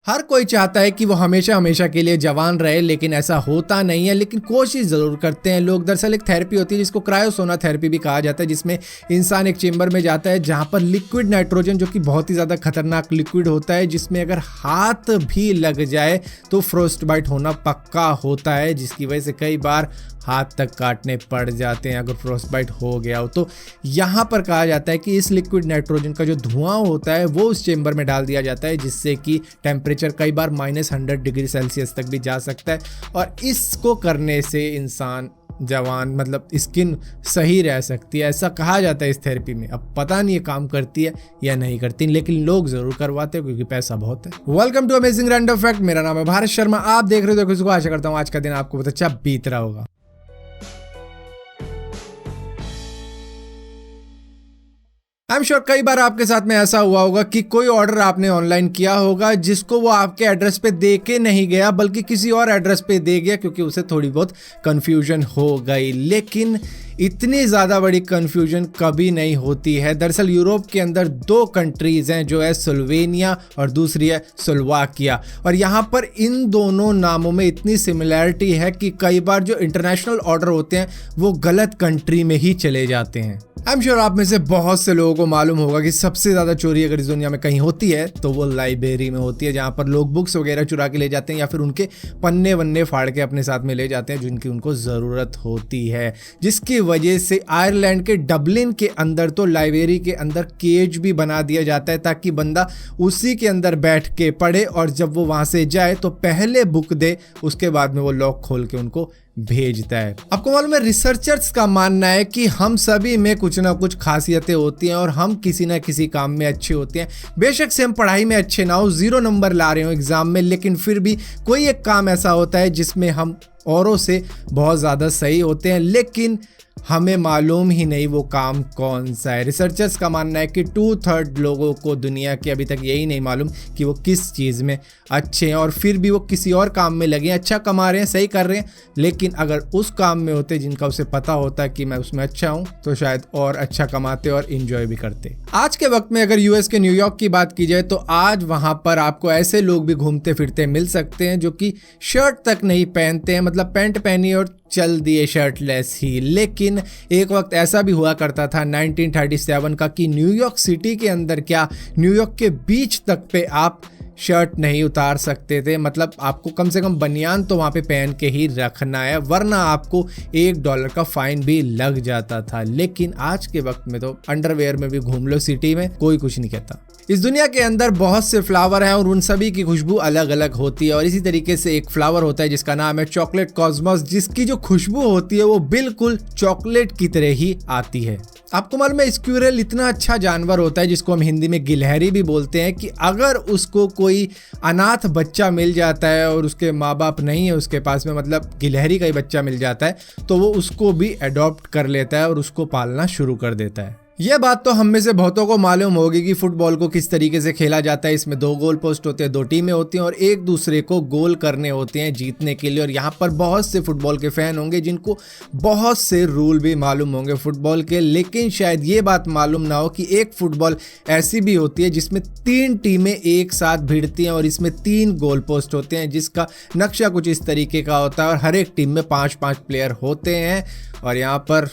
हर कोई चाहता है कि वो हमेशा हमेशा के लिए जवान रहे, लेकिन ऐसा होता नहीं है। लेकिन कोशिश जरूर करते हैं लोग। दरअसल एक थेरेपी होती है जिसको क्रायोसोना थेरेपी भी कहा जाता है, जिसमें इंसान एक चेंबर में जाता है जहां पर लिक्विड नाइट्रोजन, जो कि बहुत ही ज़्यादा खतरनाक लिक्विड होता है, जिसमें अगर हाथ भी लग जाए तो फ्रोस्ट बाइट होना पक्का होता है, जिसकी वजह से कई बार हाथ तक काटने पड़ जाते हैं अगर फ्रोस्ट बाइट हो गया हो। तो यहाँ पर कहा जाता है कि इस लिक्विड नाइट्रोजन का जो धुआं होता है वो उस चेंबर में डाल दिया जाता है, जिससे कि टेम्परेचर कई बार -100 डिग्री सेल्सियस तक भी जा सकता है। और इसको करने से इंसान जवान, मतलब स्किन सही रह सकती है, ऐसा कहा जाता है इस थेरेपी में। अब पता नहीं ये काम करती है या नहीं करती, लेकिन लोग जरूर करवाते हैं क्योंकि पैसा बहुत है। Welcome to amazing random fact. मेरा नाम है भारत शर्मा, आप देख रहे हो किसी को। आशा करता हूँ आज का दिन आपको बहुत अच्छा बीत रहा होगा। आई एम श्योर कई बार आपके साथ में ऐसा हुआ होगा कि कोई ऑर्डर आपने ऑनलाइन किया होगा जिसको वो आपके एड्रेस पे दे के नहीं गया, बल्कि किसी और एड्रेस पे दे गया क्योंकि उसे थोड़ी बहुत कंफ्यूजन हो गई। लेकिन इतनी ज़्यादा बड़ी कंफ्यूजन कभी नहीं होती है। दरअसल यूरोप के अंदर 2 कंट्रीज़ हैं, जो है स्लोवेनिया और दूसरी है स्लोवाकिया। और यहाँ पर इन दोनों नामों में इतनी सिमिलैरिटी है कि कई बार जो इंटरनेशनल ऑर्डर होते हैं वो गलत कंट्री में ही चले जाते हैं। आई एम श्योर आप में से बहुत से लोगों को मालूम होगा कि सबसे ज़्यादा चोरी अगर इस दुनिया में कहीं होती है तो वो लाइब्रेरी में होती है, जहाँ पर लोग बुक्स वगैरह चुरा के ले जाते हैं या फिर उनके पन्ने वन्ने फाड़ के अपने साथ में ले जाते हैं जिनकी उनको ज़रूरत होती है। जिसकी वजह से आयरलैंड के डबलिन के अंदर तो लाइब्रेरी के अंदर केज भी बना दिया जाता है, ताकि बंदा उसी के अंदर बैठ के पढ़े और जब वो वहाँ से जाए तो पहले बुक दे, उसके बाद में वो लॉक खोल के उनको भेजता है। आपको मालूम है, रिसर्चर्स का मानना है कि हम सभी में कुछ ना कुछ खासियतें होती हैं और हम किसी ना किसी काम में अच्छे होते हैं। बेशक से हम पढ़ाई में अच्छे ना हो, 0 नंबर ला रहे हो एग्जाम में, लेकिन फिर भी कोई एक काम ऐसा होता है जिसमें हम औरों से बहुत ज़्यादा सही होते हैं, लेकिन हमें मालूम ही नहीं वो काम कौन सा है। रिसर्चर्स का मानना है कि 2/3 लोगों को दुनिया के अभी तक यही नहीं मालूम कि वो किस चीज़ में अच्छे हैं, और फिर भी वो किसी और काम में लगे हैं, अच्छा कमा रहे हैं, सही कर रहे हैं, लेकिन अगर उस काम में होते जिनका उसे पता होता है कि मैं उसमें अच्छा हूँ, तो शायद और अच्छा कमाते और इंजॉय भी करते। आज के वक्त में अगर यूएस के न्यूयॉर्क की बात की जाए तो आज वहाँ पर आपको ऐसे लोग भी घूमते फिरते मिल सकते हैं जो कि शर्ट तक नहीं पहनते हैं, मतलब पैंट पहनी और चल दिए शर्टलेस ही। लेकिन एक वक्त ऐसा भी हुआ करता था 1937 का कि न्यूयॉर्क सिटी के अंदर, क्या न्यूयॉर्क के बीच तक पे आप शर्ट नहीं उतार सकते थे। मतलब आपको कम से कम बनियान तो वहाँ पे पहन के ही रखना है, वरना आपको $1 का फाइन भी लग जाता था। लेकिन आज के वक्त में तो अंडरवेयर में भी घूम लो सिटी में, कोई कुछ नहीं कहता। इस दुनिया के अंदर बहुत से फ्लावर हैं और उन सभी की खुशबू अलग अलग होती है, और इसी तरीके से एक फ्लावर होता है जिसका नाम है चॉकलेट कॉस्मोस, जिसकी जो खुशबू होती है वो बिल्कुल चॉकलेट की तरह ही आती है। आपको मालूम है, स्क्विरल इतना अच्छा जानवर होता है जिसको हम हिंदी में गिलहरी भी बोलते हैं, कि अगर उसको कोई अनाथ बच्चा मिल जाता है और उसके माँ बाप नहीं है उसके पास में, मतलब गिलहरी का ही बच्चा मिल जाता है, तो वो उसको भी अडॉप्ट कर लेता है और उसको पालना शुरू कर देता है। यह बात तो हम में से बहुतों को मालूम होगी कि फुटबॉल को किस तरीके से खेला जाता है। इसमें 2 गोल पोस्ट होते हैं, 2 टीमें होती हैं और एक दूसरे को गोल करने होते हैं जीतने के लिए। और यहाँ पर बहुत से फुटबॉल के फैन होंगे जिनको बहुत से रूल भी मालूम होंगे फुटबॉल के, लेकिन शायद ये बात मालूम ना हो कि एक फुटबॉल ऐसी भी होती है जिसमें 3 टीमें एक साथ भिड़ती हैं और इसमें 3 गोल पोस्ट होते हैं, जिसका नक्शा कुछ इस तरीके का होता है और हर एक टीम में 5-5 प्लेयर होते हैं। और यहाँ पर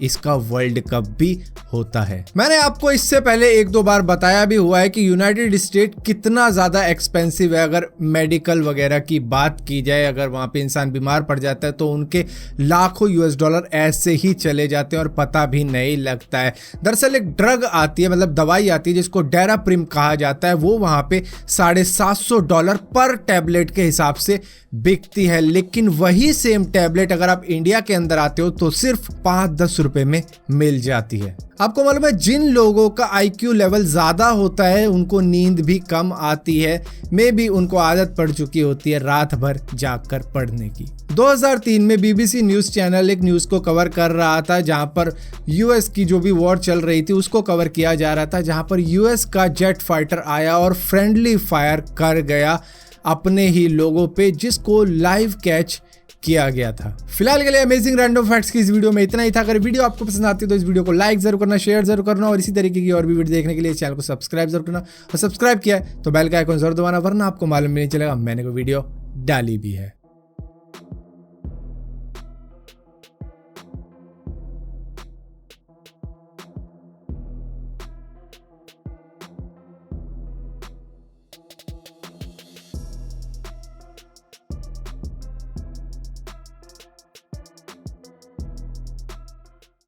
इसका वर्ल्ड कप भी होता है। मैंने आपको इससे पहले 1-2 बार बताया भी हुआ है कि यूनाइटेड स्टेट कितना ज़्यादा एक्सपेंसिव है। अगर मेडिकल वगैरह की बात की जाए, अगर वहाँ पे इंसान बीमार पड़ जाता है तो उनके लाखों $US ऐसे ही चले जाते हैं और पता भी नहीं लगता है। दरअसल एक ड्रग आती है, मतलब दवाई आती है जिसको डेराप्रिम कहा जाता है, वो वहाँ पे $750 पर टैबलेट के हिसाब से बिकती है। लेकिन वही सेम टैबलेट अगर आप इंडिया के अंदर आते हो तो सिर्फ 5-10 रुपए में मिल जाती है। आपको मालूम है, जिन लोगों का IQ लेवल ज़्यादा होता है उनको नींद भी कम आती है, मे बी उनको आदत पड़ चुकी होती है रात भर जागकर पढ़ने की। 2003 में BBC न्यूज़ चैनल एक न्यूज़ को कवर कर रहा था जहां पर US की जो भी वॉर चल रही थी उसको कवर किया जा रहा था, जहां पर US का जेट फाइटर आया और फ्रेंडली फायर कर गया अपने ही लोगों पे, जिसको लाइव कैच किया गया था। फिलहाल के लिए अमेजिंग रैंडम फैक्ट्स की इस वीडियो में इतना ही था। अगर वीडियो आपको पसंद आती है तो इस वीडियो को लाइक जरूर करना, शेयर जरूर करना और इसी तरीके की और भी वीडियो देखने के लिए चैनल को सब्सक्राइब जरूर करना। और सब्सक्राइब किया है तो बेल का आइकन जरूर दबाना, वरना आपको मालूम भी नहीं चलेगा मैंने कोई वीडियो डाली भी है।